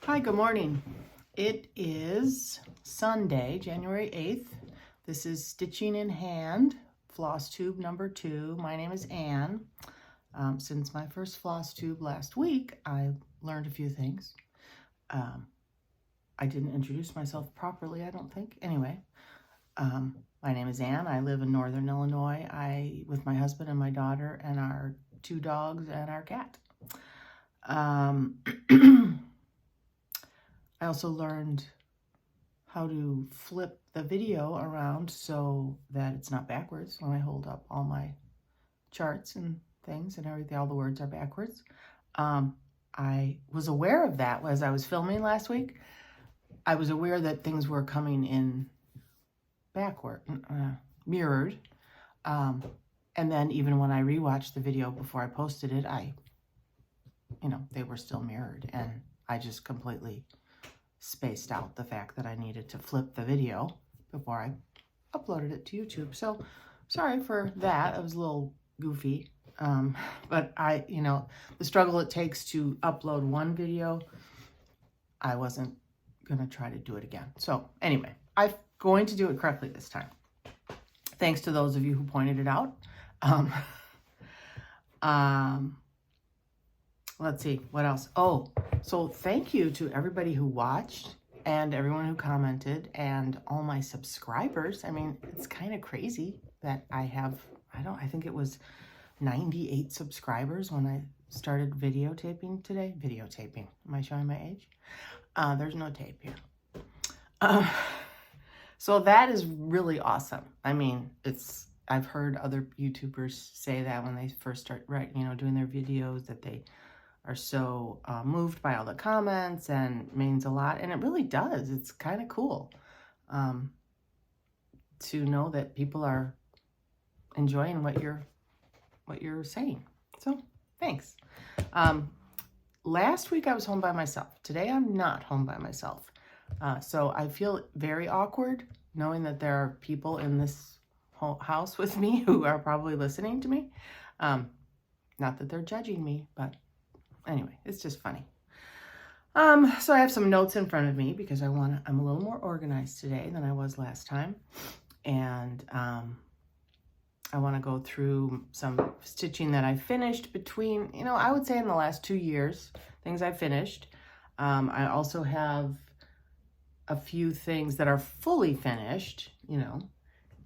Hi, good morning. It is Sunday, January 8th. This is Stitching in Hand, FlossTube number 2. My name is Anne. Since my first FlossTube last week, I learned a few things. I didn't introduce myself properly, I don't think. Anyway, my name is Anne. I live in Northern Illinois. with my husband and my daughter and our 2 dogs and our cat. I also learned how to flip the video around so that it's not backwards when I hold up all my charts and things and everything. All the words are backwards. I was aware of that as I was filming last week. I was aware that things were coming in backward, mirrored. And then even when I rewatched the video before I posted it, they were still mirrored, and I just completely spaced out the fact that I needed to flip the video before I uploaded it to YouTube. So sorry for that. It was a little goofy. But the struggle it takes to upload one video, I wasn't going to try to do it again. So anyway, I'm going to do it correctly this time. Thanks to those of you who pointed it out. Let's see, what else? Oh, so thank you to everybody who watched and everyone who commented and all my subscribers. I mean, it's kind of crazy that I have, I think it was 98 subscribers when I started videotaping today. Videotaping. Am I showing my age? There's no tape here. So that is really awesome. I mean, I've heard other YouTubers say that when they first start doing their videos, that they are so moved by all the comments and means a lot. And it really does. It's kind of cool to know that people are enjoying what you're saying. So thanks. Last week I was home by myself. Today I'm not home by myself. So I feel very awkward knowing that there are people in this whole house with me who are probably listening to me. Not that they're judging me, but anyway, it's just funny. So I have some notes in front of me because I'm a little more organized today than I was last time. And I want to go through some stitching that I finished between, I would say in the last 2 years, things I finished. I also have a few things that are fully finished,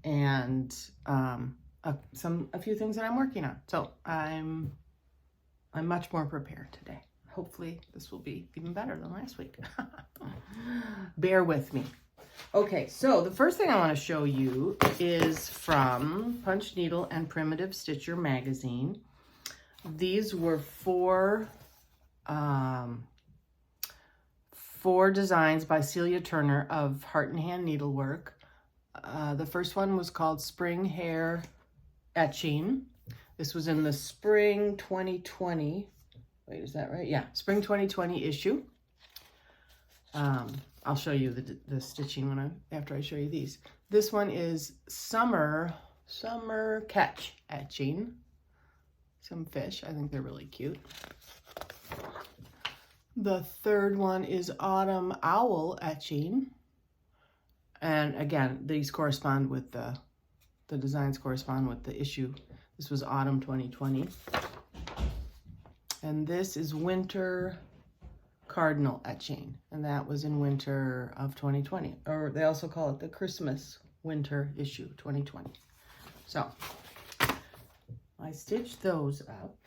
and a few things that I'm working on. So I'm much more prepared today. Hopefully this will be even better than last week. Bear with me. Okay, so the first thing I want to show you is from Punch Needle and Primitive Stitcher magazine. These were four designs by Celia Turner of Heart and Hand Needlework. The first one was called Spring Hair Etching. This was in the Spring 2020. Wait, is that right? Yeah, Spring 2020 issue. I'll show you the stitching after I show you these. This one is Summer Catch Etching. Some fish. I think they're really cute. The third one is Autumn Owl Etching. And again, these correspond with the designs correspond with the issue. This was Autumn 2020. And this is Winter Cardinal Etching. And that was in winter of 2020. Or they also call it the Christmas Winter issue 2020. So I stitched those up.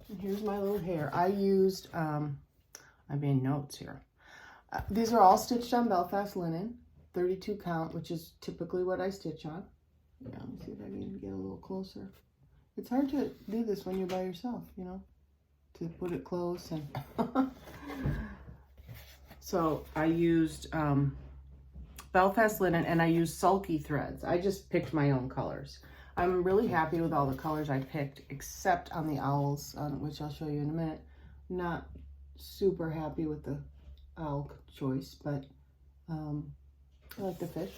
And here's my little hair. I used, I made notes here. These are all stitched on Belfast linen, 32 count, which is typically what I stitch on. Yeah, let me see if I can get a little closer. It's hard to do this when you're by yourself, to put it close. And so I used Belfast linen, and I used sulky threads. I just picked my own colors. I'm really happy with all the colors I picked, except on the owls, which I'll show you in a minute. Not super happy with the owl choice, but I like the fish.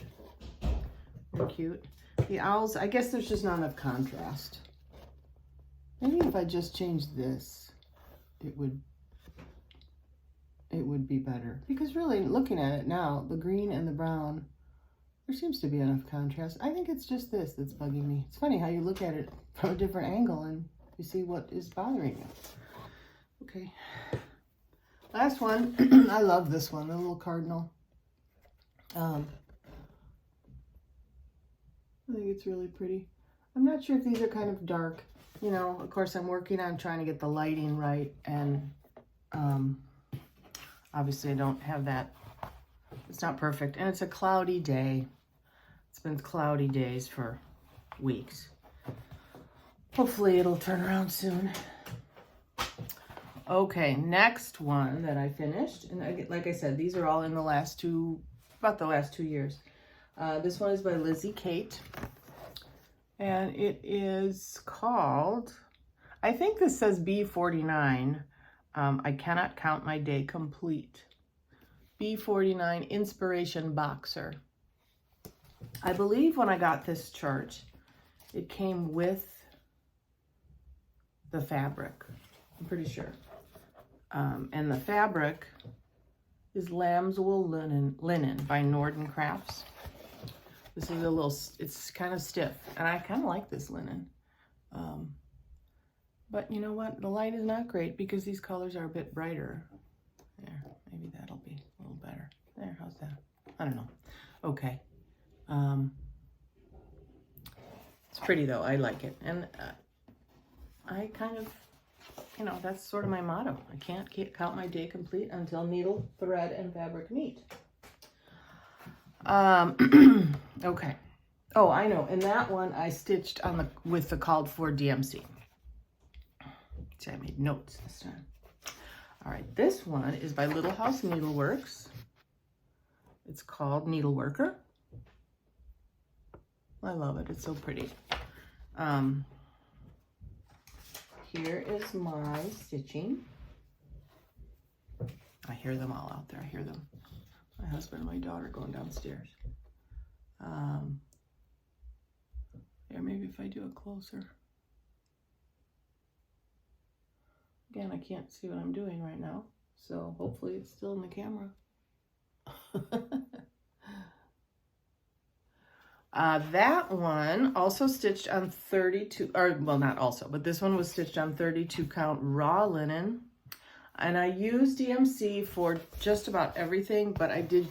They're cute. The owls, I guess there's just not enough contrast. Maybe if I just change this, it would be better. Because really, looking at it now, the green and the brown, there seems to be enough contrast. I think it's just this that's bugging me. It's funny how you look at it from a different angle and you see what is bothering you. Okay. Last one. I love this one, the little cardinal. I think it's really pretty. I'm not sure if these are kind of dark. You know, of course, I'm working on trying to get the lighting right, and obviously I don't have that. It's not perfect, and it's a cloudy day. It's been cloudy days for weeks. Hopefully it'll turn around soon. Okay, next one that I finished, and like I said, these are all in the last two, about the last 2 years. This one is by Lizzie Kate, and it is called, I think this says B49. I cannot count my day complete. B49 Inspiration Boxer. I believe when I got this chart, it came with the fabric. I'm pretty sure. And the fabric is Lamb's Wool Linen by Norden Crafts. This is a little, it's kind of stiff, and I kind of like this linen. But you know what? The light is not great because these colors are a bit brighter. There, maybe that'll be a little better. There, how's that? I don't know. Okay. It's pretty though. I like it. And I kind of, you know, that's sort of my motto. I can't count my day complete until needle, thread, and fabric meet. Okay. Oh, I know. And that one I stitched on with the called for DMC. See, I made notes this time. All right, this one is by Little House Needleworks. It's called Needleworker. I love it. It's so pretty. Here is my stitching. I hear them all out there. I hear them. My husband and my daughter going downstairs. Here, maybe if I do it closer. Again, I can't see what I'm doing right now, so hopefully it's still in the camera. That one also stitched on 32, or well, not also, but this one was stitched on 32 count raw linen. And I used DMC for just about everything, but I did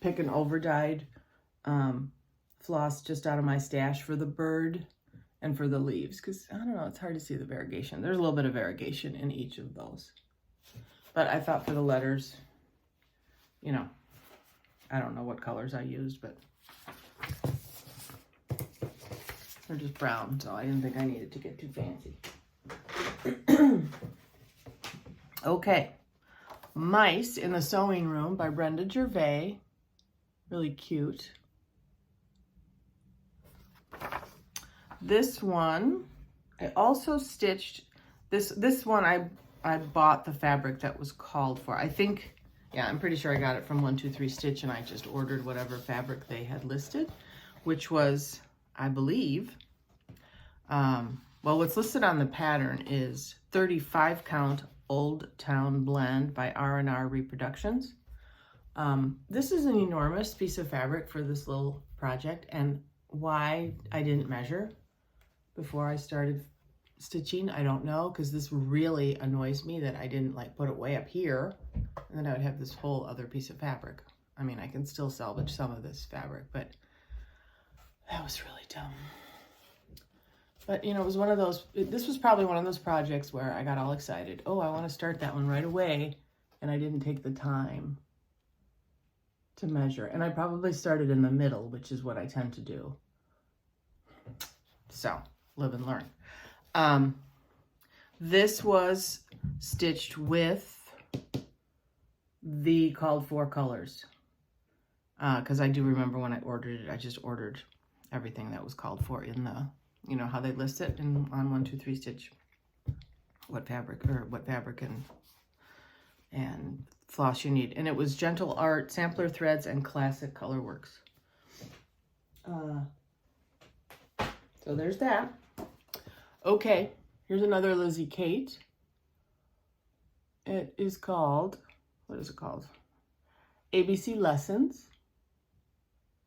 pick an over-dyed floss just out of my stash for the bird and for the leaves, because I don't know, it's hard to see the variegation. There's a little bit of variegation in each of those. But I thought for the letters, you know, I don't know what colors I used, but they're just brown, so I didn't think I needed to get too fancy. Okay, Mice in the Sewing Room by Brenda Gervais. Really cute. This one, I also stitched, this one I bought the fabric that was called for. I think, yeah, I'm pretty sure I got it from 123 Stitch, and I just ordered whatever fabric they had listed, which was, I believe, well, what's listed on the pattern is 35 count Old Town Blend by R&R Reproductions. This is an enormous piece of fabric for this little project, and why I didn't measure before I started stitching, I don't know, because this really annoys me that I didn't like put it way up here, and then I would have this whole other piece of fabric. I mean, I can still salvage some of this fabric, but that was really dumb. But, you know, it was one of those, this was probably one of those projects where I got all excited. Oh, I want to start that one right away. And I didn't take the time to measure. And I probably started in the middle, which is what I tend to do. So, live and learn. This was stitched with the called for colors. Because I do remember when I ordered it, I just ordered everything that was called for in the, you know, how they list it on 123 Stitch, what fabric and floss you need. And it was Gentle Art, Sampler Threads, and Classic Colorworks. So there's that. Okay, here's another Lizzie Kate. It is called, what is it called? ABC Lessons.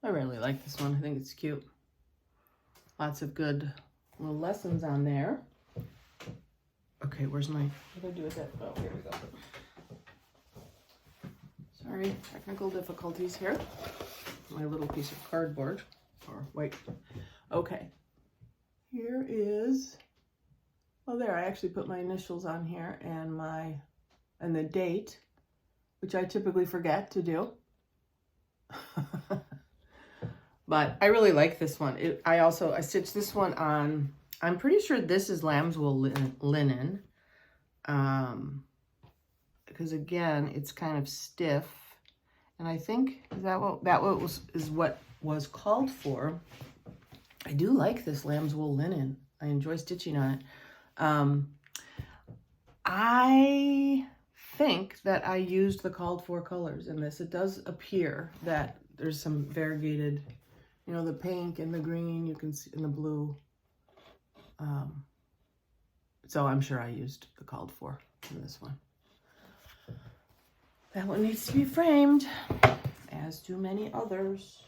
I really like this one. I think it's cute. Lots of good little lessons on there. Okay, where's my, what did I do with that? Oh, here we go. Sorry, technical difficulties here. My little piece of cardboard, or white. Okay, here is, oh there, I actually put my initials on here and the date, which I typically forget to do. But I really like this one. I stitched this one on, I'm pretty sure this is lambswool linen. Because again, it's kind of stiff. And I think, is what was called for. I do like this lambswool linen. I enjoy stitching on it. I think that I used the called for colors in this. It does appear that there's some variegated, you know, the pink and the green, you can see, and the blue. So I'm sure I used the called for in this one. That one needs to be framed, as do many others.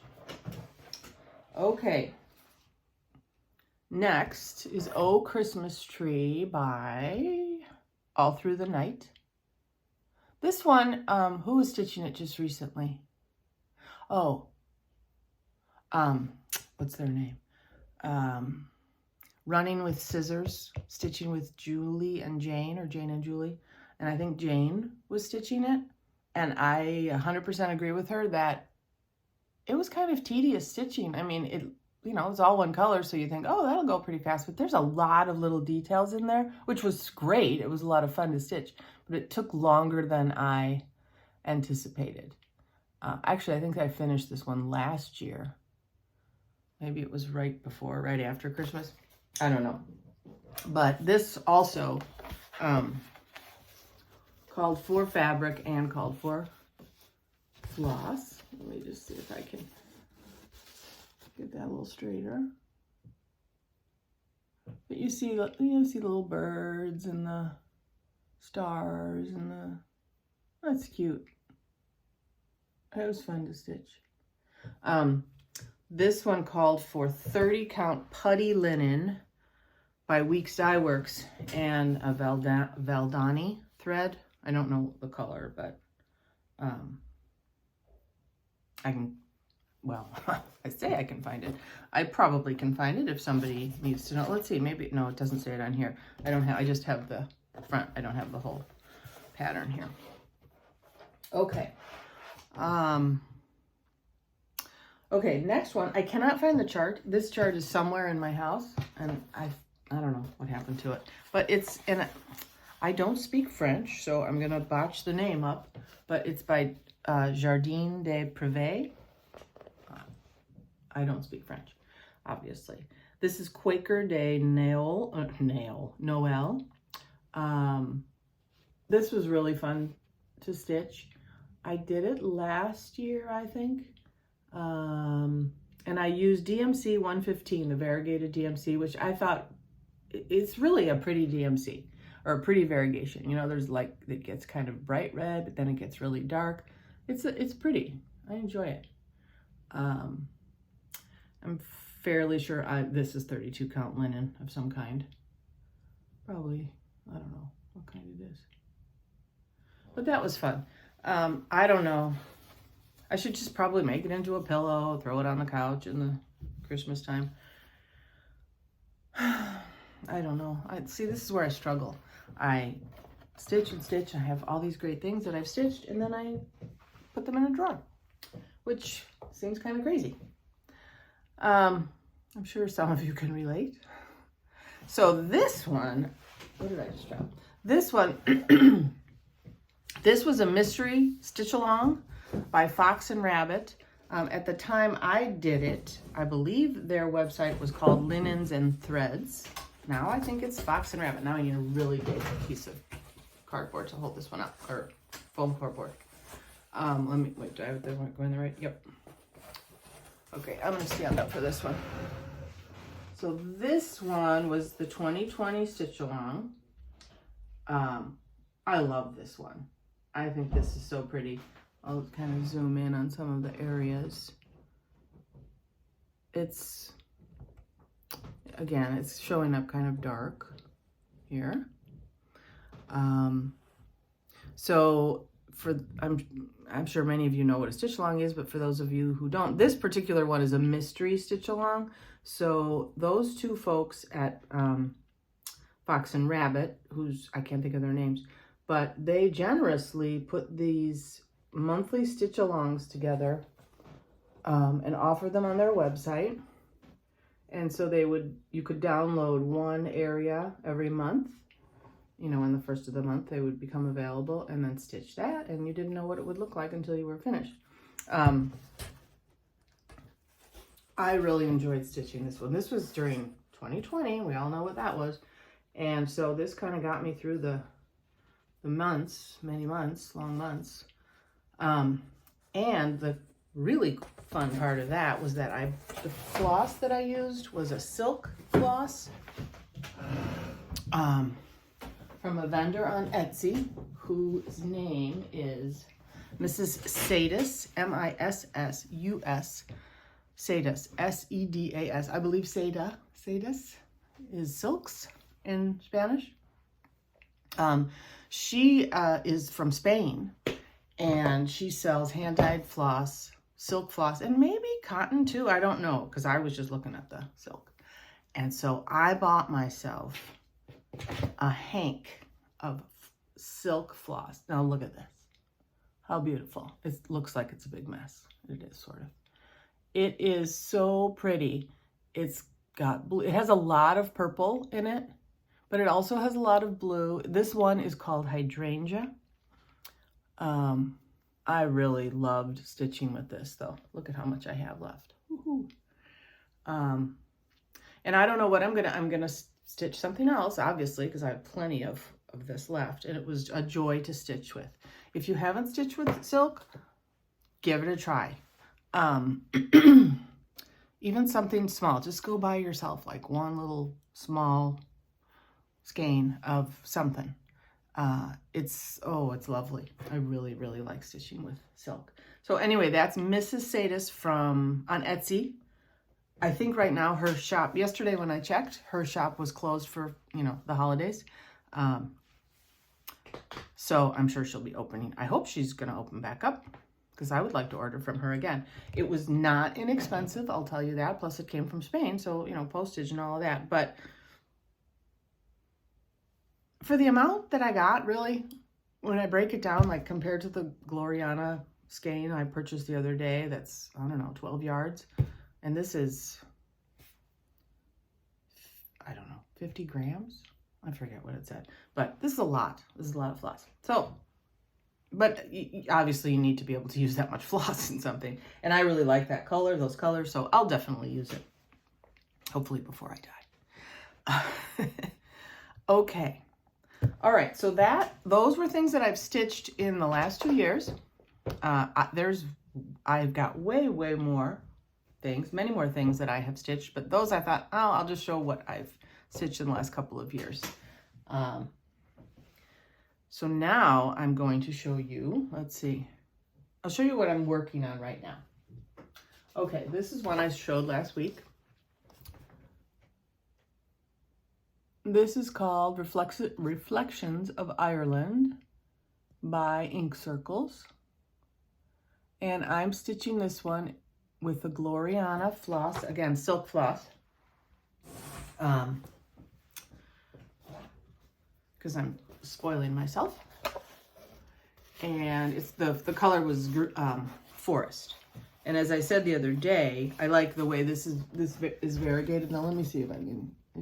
Okay. Next is Oh Christmas Tree by All Through the Night. This one, who was stitching it just recently? Oh, what's their name? Running with Scissors, stitching with Julie and Jane, or Jane and Julie. And I think Jane was stitching it. And I 100% agree with her that it was kind of tedious stitching. I mean, it's all one color, so you think, oh, that'll go pretty fast. But there's a lot of little details in there, which was great. It was a lot of fun to stitch, but it took longer than I anticipated. Actually, I think I finished this one last year. Maybe it was right after Christmas. I don't know. But this also called for fabric and called for floss. Let me just see if I can get that a little straighter. But you see the little birds and the stars and that's cute. It was fun to stitch. This one called for 30 count putty linen by Weeks Dye Works and a Valdani thread. I don't know the color, but I say I can find it. I probably can find it if somebody needs to know. Let's see, maybe, no, it doesn't say it on here. I just have the front. I don't have the whole pattern here. Okay. Okay, next one. I cannot find the chart. This chart is somewhere in my house, and I don't know what happened to it. But it's in I don't speak French, so I'm going to botch the name up, but it's by Jardin des Privés. I don't speak French, obviously. This is Quaker de Noel. This was really fun to stitch. I did it last year, I think. And I used DMC 115, the variegated DMC, which I thought it's really a pretty DMC. Or a pretty variegation. You know, there's like, it gets kind of bright red, but then it gets really dark. It's pretty. I enjoy it. I'm fairly sure this is 32 count linen of some kind. Probably, I don't know what kind it is. But that was fun. I don't know. I should just probably make it into a pillow, throw it on the couch in the Christmas time. I don't know. See, this is where I struggle. I stitch and stitch. I have all these great things that I've stitched, and then I put them in a drawer, which seems kind of crazy. I'm sure some of you can relate. So this one, what did I just drop? This one, this was a mystery stitch along by Fox and Rabbit. At the time I did it, I believe their website was called Linens and Threads. Now I think it's Fox and Rabbit. Now I need a really big piece of cardboard to hold this one up, or foam cardboard. Let me, wait, do I have the one going the right? Yep. Okay, I'm gonna stand up for this one. So this one was the 2020 Stitch Along. I love this one. I think this is so pretty. I'll kind of zoom in on some of the areas. It's, again, it's showing up kind of dark here. So I'm sure many of you know what a stitch along is, but for those of you who don't, this particular one is a mystery stitch along. So those two folks at Fox and Rabbit, I can't think of their names, but they generously put these monthly stitch alongs together and offer them on their website. And so you could download one area every month. You know, on the first of the month, they would become available, and then stitch that, and you didn't know what it would look like until you were finished. I really enjoyed stitching this one. This was during 2020. We all know what that was. And so this kind of got me through the months, many months, long months. And the really fun part of that was that the floss that I used was a silk floss. From a vendor on Etsy, whose name is Missussedas, M-I-S-S-U-S, Sedas, S-E-D-A-S. I believe Sedas is silks in Spanish. She is from Spain, and she sells hand-dyed floss, silk floss, and maybe cotton too. I don't know, because I was just looking at the silk. And so I bought myself a hank of silk floss. Now look at this. How beautiful. It looks like it's a big mess. It is sort of. It is so pretty. It's got blue. It has a lot of purple in it, but it also has a lot of blue. This one is called Hydrangea. I really loved stitching with this though. Look at how much I have left. Woohoo. And I don't know what I'm gonna stitch something else, obviously, because I have plenty of this left, and it was a joy to stitch with. If you haven't stitched with silk, give it a try. Even something small, just go buy yourself like one little small skein of something. It's lovely. I really, really like stitching with silk. So anyway, that's Missussedas on Etsy. I think right now her shop, yesterday when I checked, her shop was closed for, the holidays. So I'm sure she'll be opening. I hope she's going to open back up, because I would like to order from her again. It was not inexpensive, I'll tell you that. Plus it came from Spain, so, postage and all of that. But for the amount that I got, really, when I break it down, like compared to the Gloriana skein I purchased the other day, that's, 12 yards. And this is, 50 grams? I forget what it said. But this is a lot. This is a lot of floss. So, but obviously you need to be able to use that much floss in something. And I really like that color, those colors, so I'll definitely use it. Hopefully before I die. Okay. All right, so those were things that I've stitched in the last 2 years. I've got way more things, many more things that I have stitched, but those I thought, I'll just show what I've stitched in the last couple of years. So now I'm going to show you, let's see, I'll show you what I'm working on right now. Okay, this is one I showed last week. This is called Reflections of Ireland by Ink Circles. And I'm stitching this one with the Gloriana floss, again, silk floss. Because I'm spoiling myself. And it's the color was forest. And as I said the other day, I like the way this is variegated. Now let me see if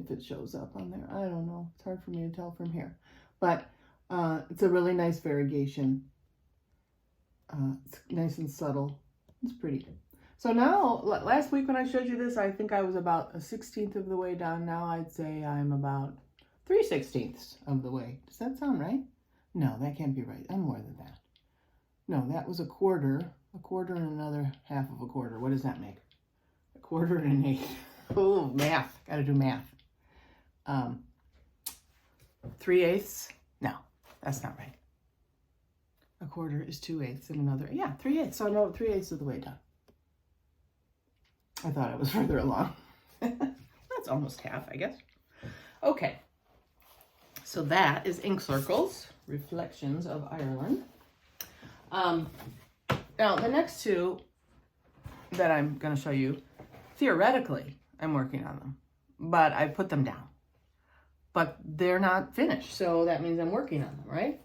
it shows up on there. I don't know. It's hard for me to tell from here. But it's a really nice variegation. It's nice and subtle. It's pretty. So now, last week when I showed you this, I think I was about 1/16 of the way down. Now I'd say I'm about 3/16 of the way. Does that sound right? No, that can't be right. I'm more than that. No, that was a quarter and another half of a quarter. What does that make? A quarter and an eighth. Oh, math. Got to do math. 3/8? No, that's not right. A quarter is 2/8 and another, yeah, 3/8. So I'm about 3/8 of the way done. I thought I was further along. That's almost half, I guess. Okay. So that is Ink Circles, Reflections of Ireland. Now, the next two that I'm going to show you, theoretically, I'm working on them, but I put them down. But they're not finished, so that means I'm working on them, right?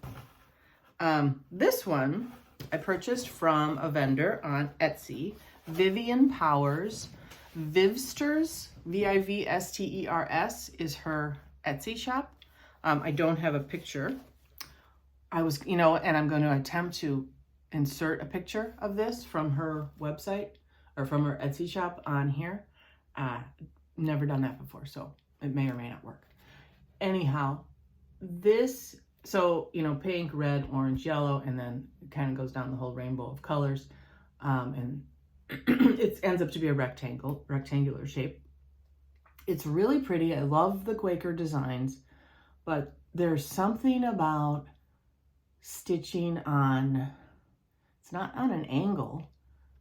This one I purchased from a vendor on Etsy, Vivian Powers. Vivsters, Vivsters is her Etsy shop. I don't have a picture. I was, and I'm going to attempt to insert a picture of this from her website or from her Etsy shop on here. Never done that before, so it may or may not work. Anyhow, this, so, pink, red, orange, yellow, and then it kind of goes down the whole rainbow of colors. And it ends up to be a rectangular shape. It's really pretty. I love the Quaker designs, but there's something about stitching on, it's not on an angle,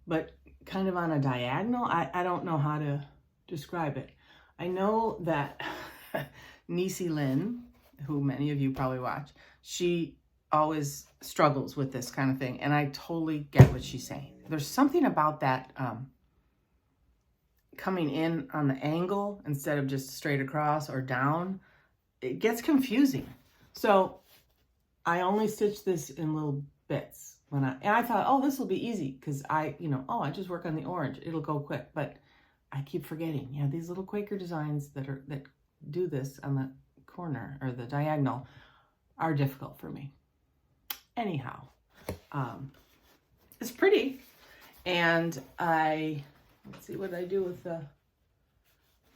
but kind of on a diagonal. I don't know how to describe it. I know that Niecy Lynn, who many of you probably watch, she always struggles with this kind of thing, and I totally get what she's saying. There's something about that coming in on the angle instead of just straight across or down. It gets confusing. So I only stitch this in little bits. And I thought, oh, this will be easy because I just work on the orange. It'll go quick. But I keep forgetting. Yeah, these little Quaker designs that do this on the corner or the diagonal are difficult for me. Anyhow, it's pretty. And let's see what I do with the,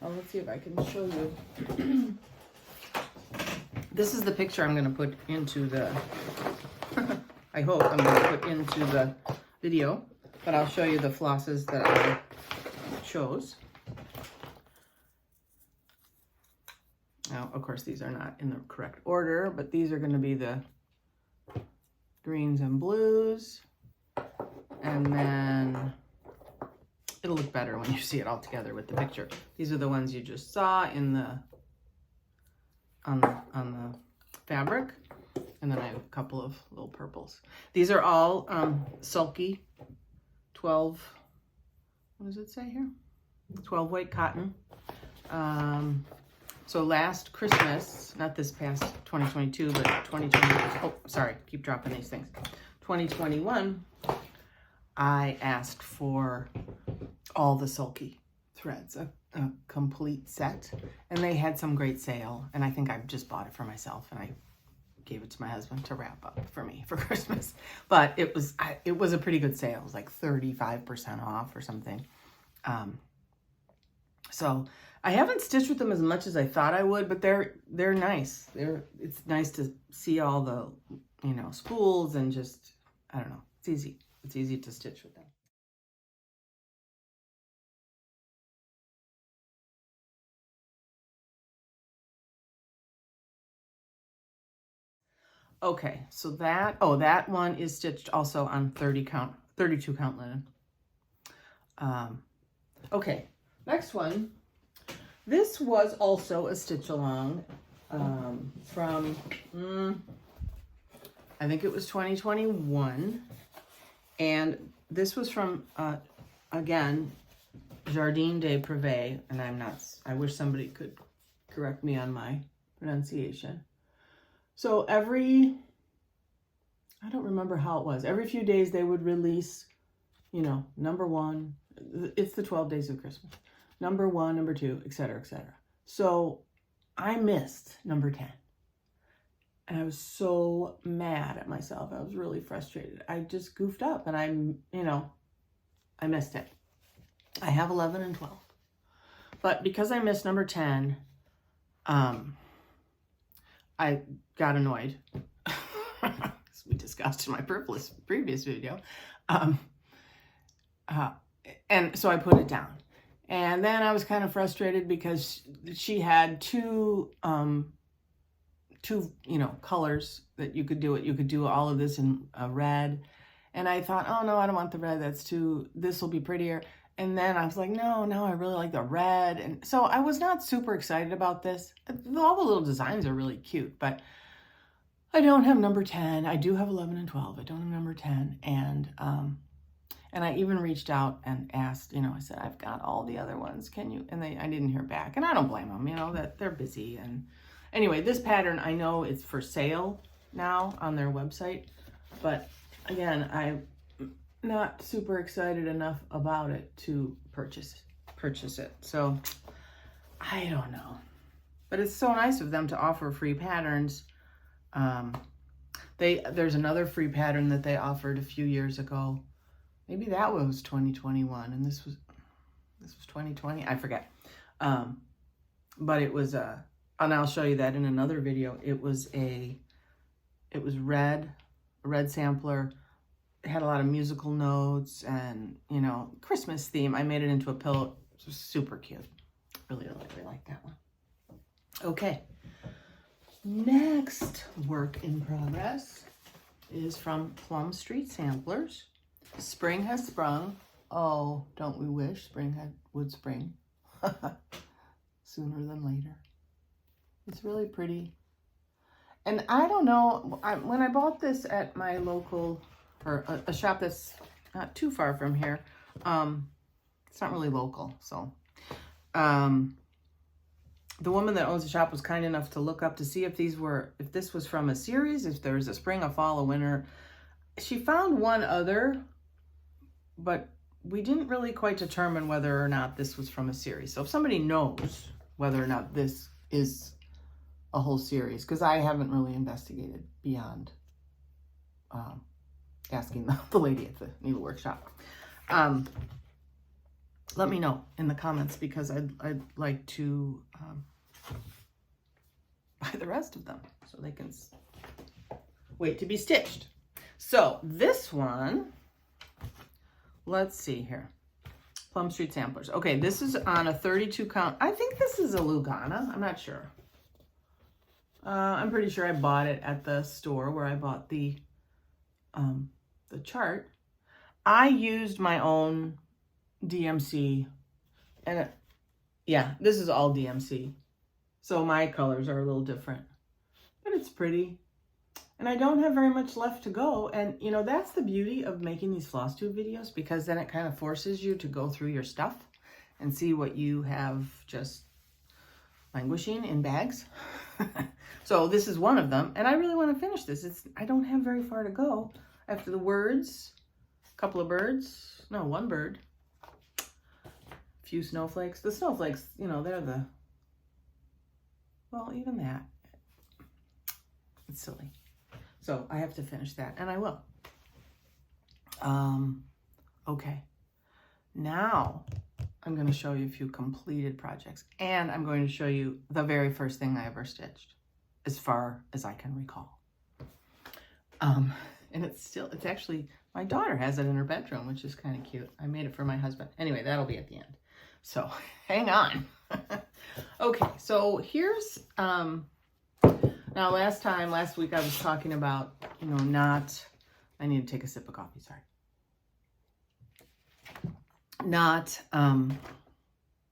let's see if I can show you. This is the picture I'm going to put into the, I hope I'm going to put into the video, but I'll show you the flosses that I chose. Now, of course, these are not in the correct order, but these are going to be the greens and blues. And then it'll look better when you see it all together with the picture. These are the ones you just saw in the on the fabric, and then I have a couple of little purples. These are all sulky 12. What does it say here? 12 weight cotton. So last Christmas, not this past 2022, but 2020. Oh, sorry, keep dropping these things. 2021. I asked for all the sulky threads, a complete set, and they had some great sale, and I think I just bought it for myself, and I gave it to my husband to wrap up for me for Christmas. But it was a pretty good sale. It was like 35% off or something. So I haven't stitched with them as much as I thought I would, but they're nice. It's nice to see all the spools, and just, I don't know, it's easy. It's easy to stitch with them. Okay, so that one is stitched also on 32 count linen. Okay, next one. This was also a stitch along from, I think it was 2021. And this was from, again, Jardin des Privés, and I wish somebody could correct me on my pronunciation. So I don't remember how it was. Every few days they would release, number 1, it's the 12 days of Christmas. Number 1, number 2, etc., etc. So I missed number 10. And I was so mad at myself. I was really frustrated. I just goofed up, and I missed it. I have 11 and 12. But because I missed number 10, I got annoyed. As we discussed in my previous video. And so I put it down. And then I was kind of frustrated because she had two two, colors that you could do it. You could do all of this in red. And I thought, oh no, I don't want the red. This will be prettier. And then I was like, no, I really like the red. And so I was not super excited about this. All the little designs are really cute, but I don't have number 10. I do have 11 and 12. I don't have number 10. And I even reached out and asked, I said, I've got all the other ones. Can you? And I didn't hear back. And I don't blame them, that they're busy. And anyway, this pattern, I know it's for sale now on their website. But again, I'm not super excited enough about it to purchase it. So I don't know. But it's so nice of them to offer free patterns. There's another free pattern that they offered a few years ago. Maybe that was 2021 and this was 2020. I forget. But it was and I'll show you that in another video. It was red, a red sampler. It had a lot of musical notes and, Christmas theme. I made it into a pillow. It was super cute. Really, really like that one. Okay. Next work in progress is from Plum Street Samplers. Spring has sprung. Oh, don't we wish spring would spring sooner than later. It's really pretty. And I don't know, when I bought this at my local, or a shop that's not too far from here, it's not really local, so the woman that owns the shop was kind enough to look up to see if this was from a series, if there was a spring, a fall, a winter. She found one other, but we didn't really quite determine whether or not this was from a series. So if somebody knows whether or not this is a whole series, because I haven't really investigated beyond asking the lady at the needle workshop. Let me know in the comments, because I'd like to buy the rest of them so they can wait to be stitched. So this one, let's see here. Plum Street Samplers. Okay, this is on a 32 count. I think this is a Lugana. I'm not sure. I'm pretty sure I bought it at the store where I bought the chart. I used my own DMC, and yeah, this is all DMC. So my colors are a little different, but it's pretty. And I don't have very much left to go. And that's the beauty of making these FlossTube videos, because then it kind of forces you to go through your stuff and see what you have just languishing in bags. So this is one of them, and I really want to finish this. I don't have very far to go. After the words, a couple of birds, no, one bird, a few snowflakes. The snowflakes, they're well, even that, it's silly. So I have to finish that, and I will. Okay. Now I'm going to show you a few completed projects, and I'm going to show you the very first thing I ever stitched, as far as I can recall. And it's actually, my daughter has it in her bedroom, which is kind of cute. I made it for my husband. Anyway, that'll be at the end. So hang on. Okay, so here's, now last week I was talking about, I need to take a sip of coffee, sorry. Not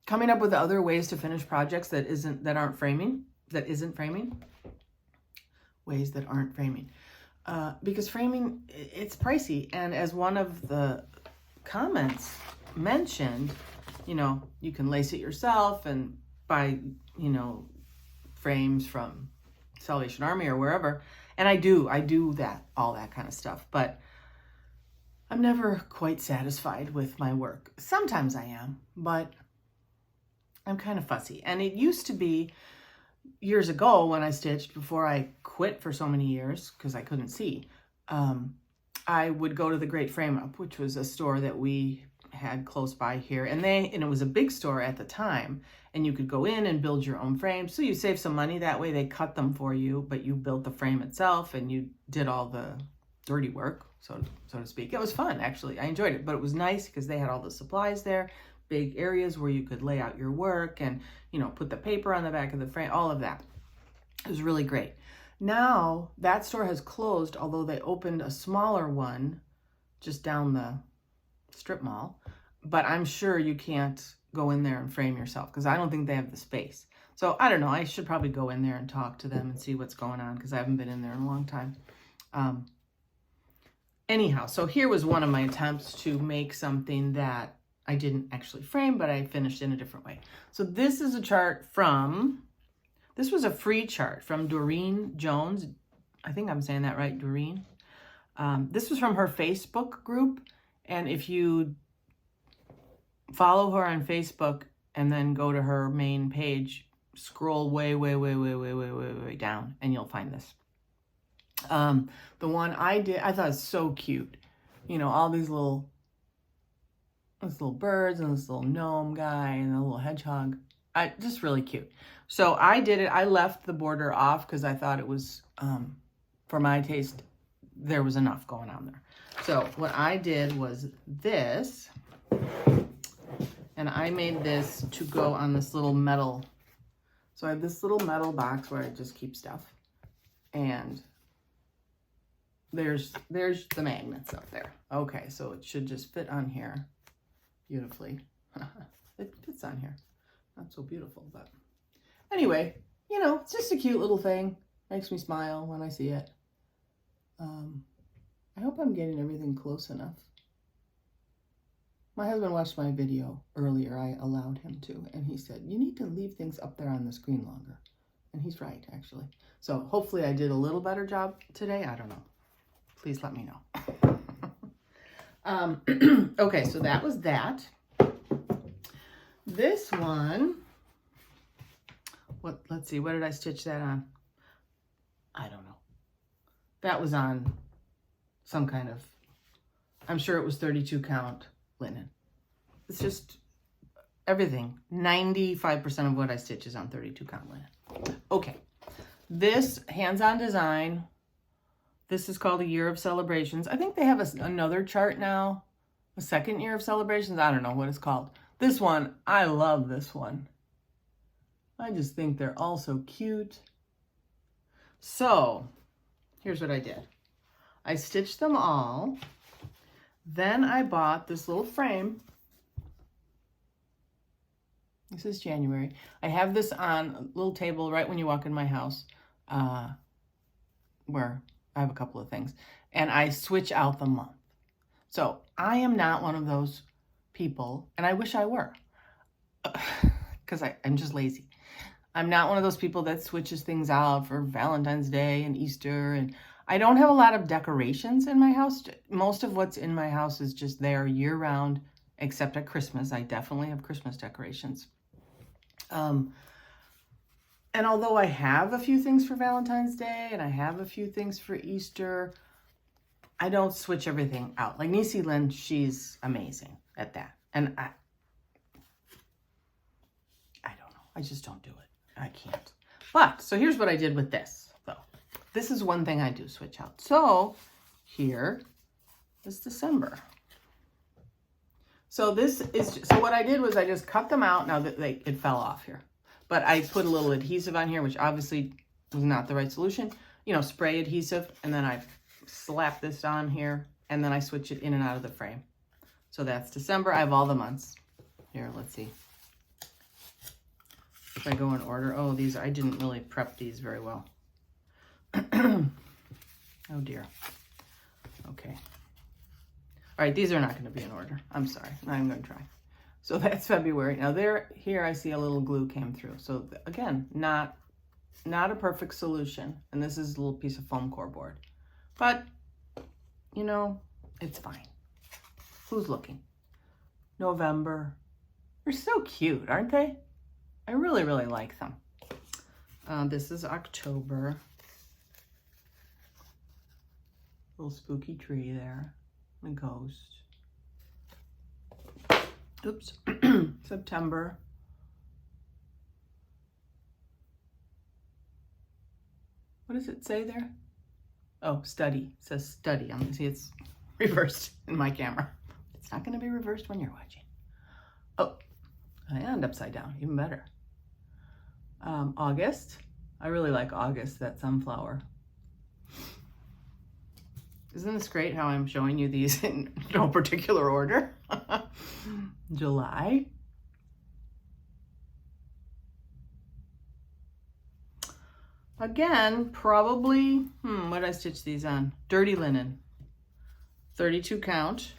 coming up with other ways to finish projects that isn't framing. Ways that aren't framing. Because framing, it's pricey. And as one of the comments mentioned, you can lace it yourself and buy, frames from Salvation Army or wherever. And I do all that kind of stuff. But I'm never quite satisfied with my work. Sometimes I am, but I'm kind of fussy. And it used to be years ago when I stitched, before I quit for so many years because I couldn't see, I would go to the Great Frame Up, which was a store that we had close by here. And it was a big store at the time, and you could go in and build your own frames. So you save some money that way. They cut them for you, but you built the frame itself and you did all the dirty work, so to speak. It was fun, actually. I enjoyed it, but it was nice because they had all the supplies there, big areas where you could lay out your work and, put the paper on the back of the frame, all of that. It was really great. Now that store has closed, although they opened a smaller one just down the strip mall. But I'm sure you can't go in there and frame yourself because I don't think they have the space. So I don't know. I should probably go in there and talk to them and see what's going on because I haven't been in there in a long time. Anyhow, so here was one of my attempts to make something that I didn't actually frame, but I finished in a different way. So this is a chart from, this was a free chart from Doreen Jones. I think I'm saying that right, Doreen. This was from her Facebook group. And if you follow her on Facebook and then go to her main page, scroll way down and you'll find this. The one I did, I thought it was so cute. You know, all these little birds and this little gnome guy and a little hedgehog. Just really cute. So I did it. I left the border off because I thought it was, for my taste, there was enough going on there. So what I did was this, and I made this to go on this little metal. So I have this little metal box where I just keep stuff, and there's the magnets up there. Okay, so it should just fit on here beautifully. It fits on here. Not so beautiful, but anyway, you know, it's just a cute little thing. Makes me smile when I see it. I hope I'm getting everything close enough. My husband watched my video earlier. I allowed him to, and he said, you need to leave things up there on the screen longer. And he's right, actually. So hopefully I did a little better job today. I don't know. Please let me know. Okay, so that was that. This one, let's see, what did I stitch that on? I don't know. That was on some kind of, I'm sure it was 32 count linen. It's just everything. 95% of what I stitch is on 32 count linen. Okay, this hands-on design, this is called A Year of Celebrations. I think they have another chart now, a second year of celebrations. I don't know what it's called. This one, I love this one. I just think they're all so cute. So here's what I did. I stitched them all. Then I bought this little frame. This is January. I have this on a little table right when you walk in my house, where I have a couple of things. And I switch out the month. So I am not one of those people, and I wish I were, because I'm just lazy. I'm not one of those people that switches things out for Valentine's Day and Easter, and I don't have a lot of decorations in my house. Most of what's in my house is just there year-round, except at Christmas. I definitely have Christmas decorations. And although I have a few things for Valentine's Day and I have a few things for Easter, I don't switch everything out. Like Niecy Lynn, she's amazing at that. And I don't know. I just don't do it. I can't. But, so here's what I did with this, though. This is one thing I do switch out. So, here is December. So this is, so what I did was I just cut them out. Now that it fell off here. But I put a little adhesive on here, which obviously was not the right solution. You know, spray adhesive, and then I slap this on here, and then I switch it in and out of the frame. So that's December. I have all the months. Here, let's see. If I go in order, oh, these, I didn't really prep these very well. Oh dear. Okay. All right, these are not going to be in order. I'm sorry. I'm going to try. So that's February. Now here I see a little glue came through. So again, not a perfect solution. And this is a little piece of foam core board. But, you know, it's fine. Who's looking? November. They're so cute, aren't they? I really, really like them. This is October. Little spooky tree there. The ghost. Oops. September. What does it say there? Oh, study. It says study. I'm gonna see it's reversed in my camera. It's not going to be reversed when you're watching. Oh, and upside down. Even better. August. I really like August, that sunflower. Isn't this great how I'm showing you these in no particular order? July. Again, probably, what did I stitch these on? Dirty linen. 32 count.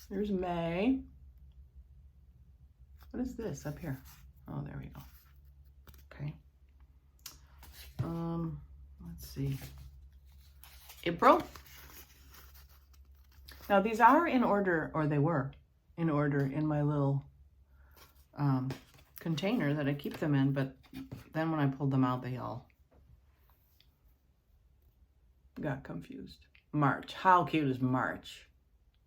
There's May. What is this up here? Oh, there we go. Okay. Let's see. April. Now these are in order, or they were in order in my little container that I keep them in, but then when I pulled them out, they all got confused. March. How cute is March?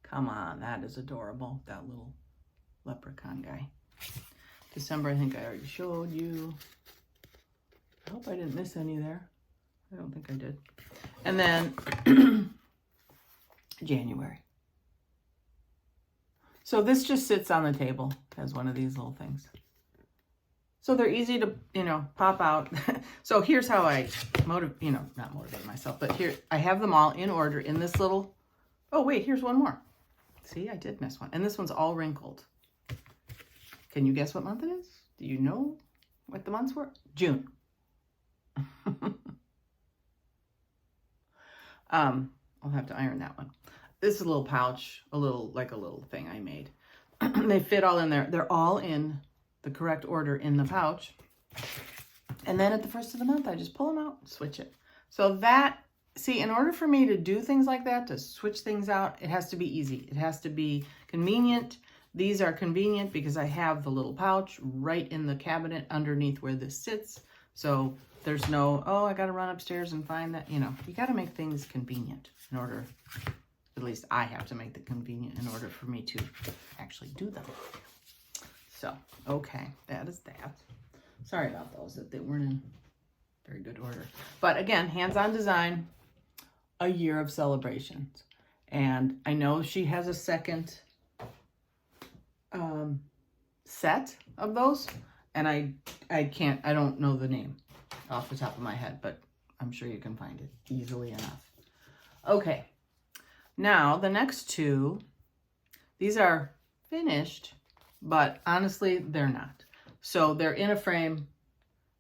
Come on, that is adorable. That little leprechaun guy. December, I think I already showed you. I hope I didn't miss any there. I don't think I did. And then January. So this just sits on the table as one of these little things. So they're easy to, pop out. So here's how I not motivate myself, but here I have them all in order in this little, oh wait, here's one more. See, I did miss one. And this one's all wrinkled. Can you guess what month it is? Do you know what the months were? June. I'll have to iron that one. This is a little pouch, like a little thing I made. They fit all in there. They're all in the correct order in the pouch. And then at the first of the month, I just pull them out, switch it. So that, see, in order for me to do things like that, to switch things out, it has to be easy. It has to be convenient. These are convenient because I have the little pouch right in the cabinet underneath where this sits. So there's no, oh, I got to run upstairs and find that, you got to make things convenient in order, at least I have to make it convenient in order for me to actually do them. So, okay, that is that. Sorry about those, that they weren't in very good order. But again, hands-on design, a year of celebrations. And I know she has a second set of those, and I don't know the name off the top of my head, but I'm sure you can find it easily enough. Okay, now the next two, these are finished, but honestly, they're not. So they're in a frame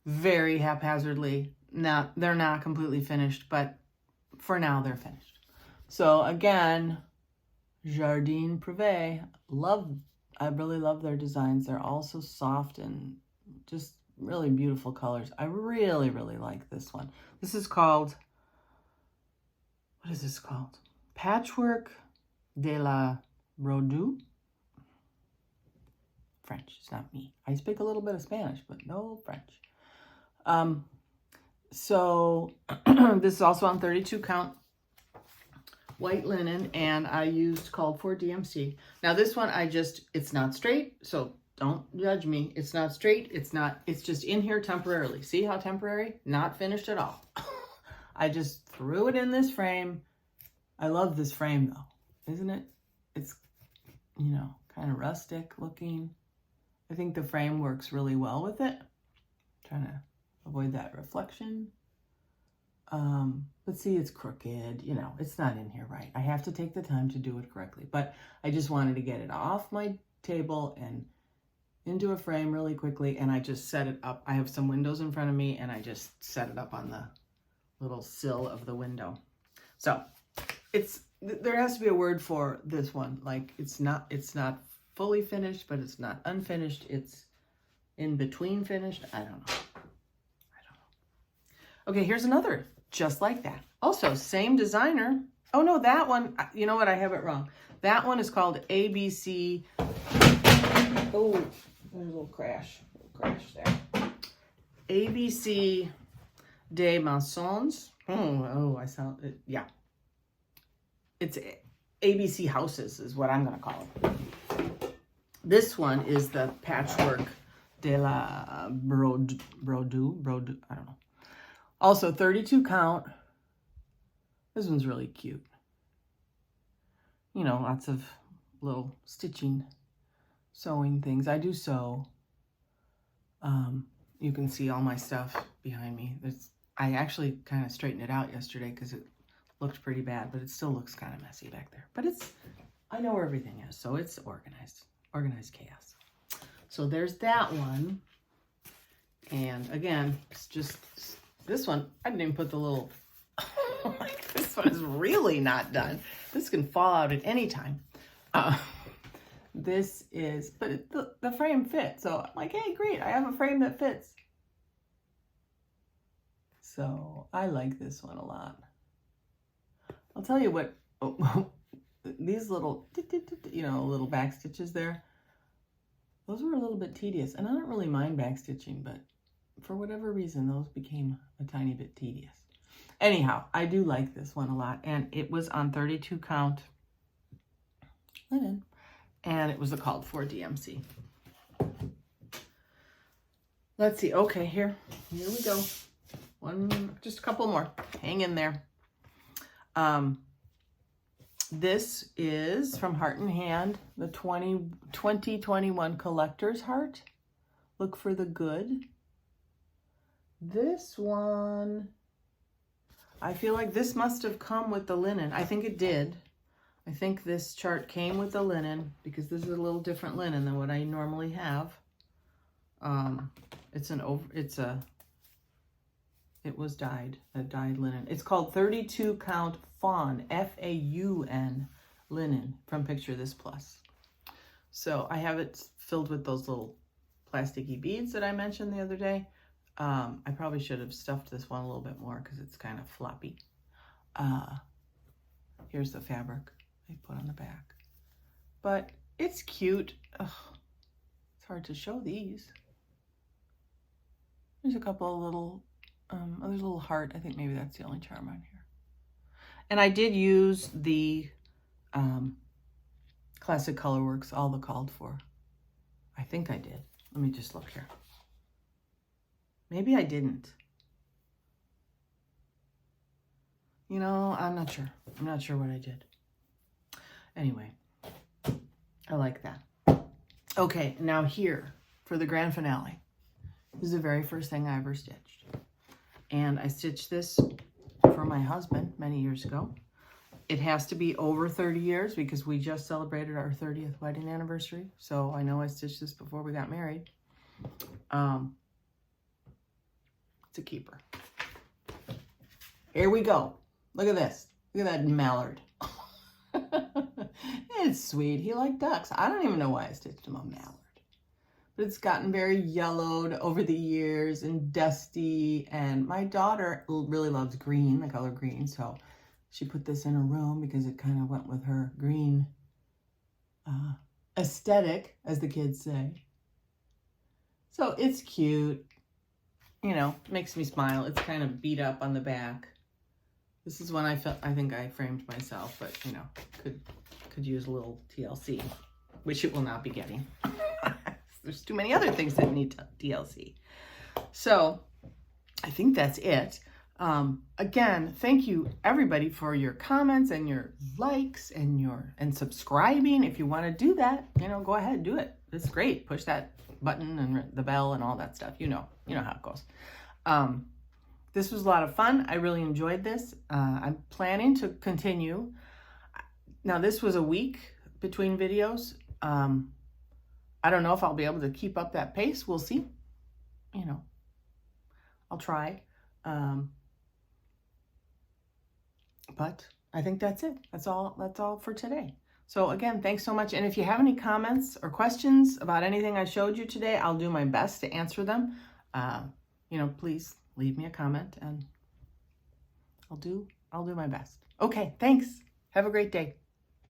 very haphazardly. They're not completely finished, but for now they're finished. So again, Jardin Privé, I really love their designs. They're all so soft and just really beautiful colors. I really, really like this one. This is called, what is this called? Patchwork de la Brodeau. French, it's not me. I speak a little bit of Spanish, but no French. So this is also on 32 count white linen, and I used called for DMC. Now this one, it's not straight, so don't judge me. It's not straight, it's just in here temporarily. See how temporary? Not finished at all. I just threw it in this frame. I love this frame though, isn't it? It's, kind of rustic looking. I think the frame works really well with it. Trying to avoid that reflection. But see, it's crooked, it's not in here right. I have to take the time to do it correctly, but I just wanted to get it off my table and into a frame really quickly, and I just set it up. I have some windows in front of me, and I just set it up on the little sill of the window. So there has to be a word for this one. Like it's not fully finished, but it's not unfinished. It's in between finished. I don't know. Okay, here's another just like that. Also, same designer. Oh no, that one, you know what? I have it wrong. That one is called ABC. Oh, there's a little crash. There. ABC des Maisons. I sound it. Yeah. It's ABC Houses is what I'm going to call it. This one is the Patchwork de la Brodeau. I don't know. Also 32 count. This one's really cute. Lots of little stitching, sewing things. I do sew. You can see all my stuff behind me. I actually kind of straightened it out yesterday because it looked pretty bad, but it still looks kind of messy back there. But I know where everything is, so it's organized chaos. So there's that one. And again, it's just this one. I didn't even put the little, this one is really not done. This can fall out at any time. This is, but the frame fits. So I'm like, hey, great, I have a frame that fits. So I like this one a lot. I'll tell you what, these little, little back stitches there, those were a little bit tedious. And I don't really mind back stitching, but for whatever reason, those became a tiny bit tedious. Anyhow, I do like this one a lot. And it was on 32 count linen. And it was a called for DMC. Let's see. Okay, here we go. Just a couple more. Hang in there. This is from Heart and Hand, the 2021 Collector's Heart. Look for the good. This one, I feel like this must have come with the linen. I think it did. I think this chart came with the linen because this is a little different linen than what I normally have. It was dyed, a dyed linen. It's called 32 count fawn, F-A-U-N linen from Picture This Plus. So I have it filled with those little plasticky beads that I mentioned the other day. I probably should have stuffed this one a little bit more because it's kind of floppy. Here's the fabric I put on the back. But it's cute. Ugh, it's hard to show these. There's a couple of little, there's a little heart. I think maybe that's the only charm on here. And I did use the Classic Colorworks, all the called for. I think I did. Let me just look here. Maybe I didn't. I'm not sure. I'm not sure what I did. Anyway, I like that. Okay, now here for the grand finale. This is the very first thing I ever stitched. And I stitched this for my husband many years ago. It has to be over 30 years because we just celebrated our 30th wedding anniversary. So I know I stitched this before we got married. It's a keeper. Here we go. Look at this. Look at that mallard. It's sweet. He liked ducks. I don't even know why I stitched him a mallard. But it's gotten very yellowed over the years and dusty. And my daughter really loves green, the color green. So she put this in her room because it kind of went with her green aesthetic, as the kids say. So it's cute. Makes me smile. It's kind of beat up on the back. This is one I think I framed myself, but could use a little TLC, which it will not be getting. There's too many other things that need TLC. So I think that's it. Again, thank you everybody for your comments and your likes and subscribing. If you want to do that, go ahead, do it. It's great. Push that button and the bell and all that stuff. You know how it goes. This was a lot of fun. I really enjoyed this. I'm planning to continue. Now, this was a week between videos. I don't know if I'll be able to keep up that pace. We'll see. I'll try. But I think that's it. That's all for today. So again, thanks so much. And if you have any comments or questions about anything I showed you today, I'll do my best to answer them. Please leave me a comment and I'll do my best. Okay, thanks. Have a great day.